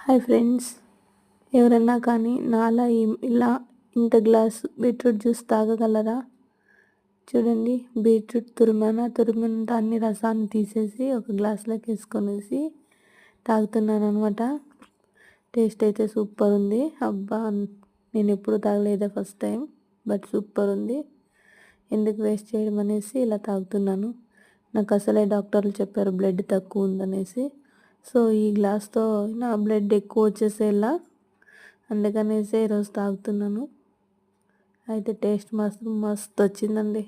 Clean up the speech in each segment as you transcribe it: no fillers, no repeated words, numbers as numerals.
Hi friends, ఎవరన్నా కానీ నాలా ఇలా ఇంత గ్లాస్ బీట్రూట్ జ్యూస్ తాగగలరా? చూడండి, బీట్రూట్ తురిమిన దాన్ని రసాన్ని తీసేసి ఒక గ్లాస్లోకి వేసుకొనేసి తాగుతున్నాను అనమాట. టేస్ట్ అయితే సూపర్ ఉంది. అబ్బా, నేను ఎప్పుడు తాగలేదే, ఫస్ట్ టైం. బట్ సూపర్ ఉంది. ఎందుకు వేస్ట్ చేయడం అనేసి ఇలా తాగుతున్నాను. నాకు అసలే డాక్టర్లు చెప్పారు బ్లడ్ తక్కువ ఉందనేసి. సో ఈ గ్లాస్తో నా బ్లడ్ ఎక్కువ వచ్చేసేలా, అందుకనేసి ఈరోజు తాగుతున్నాను. అయితే టేస్ట్ మస్తు వచ్చిందండి.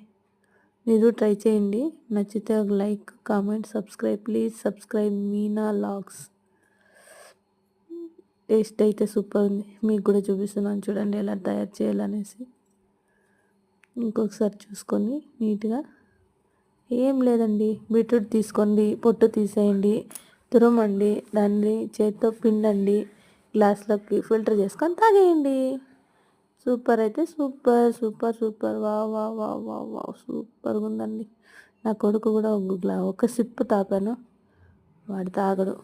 మీరు ట్రై చేయండి. నచ్చితే ఒక like, comment, subscribe. Please subscribe Meena vlogs. Taste అయితే సూపర్ ఉంది. మీకు కూడా చూపిస్తున్నాను, చూడండి ఎలా తయారు చేయాలనేసి. ఇంకొకసారి చూసుకొని నీట్గా. ఏం లేదండి, బీట్రూట్ తీసుకోండి, పొట్టు తీసేయండి, తురమండి, దాన్ని చేత్తో పిండండి, గ్లాస్లోకి ఫిల్టర్ చేసుకొని తాగేయండి. సూపర్ అయితే సూపర్ సూపర్ సూపర్. వా వా వా వా వా సూపర్గా ఉందండి. నా కొడుకు కూడా ఒక సిప్పు తాపాను, వాడు తాగడు,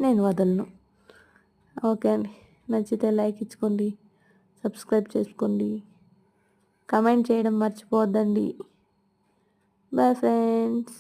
నేను వదలను. ఓకే అండి, నచ్చితే లైక్ ఇచ్చుకోండి, సబ్స్క్రైబ్ చేసుకోండి, కమెంట్ చేయడం మర్చిపోవద్దండి. Bye friends.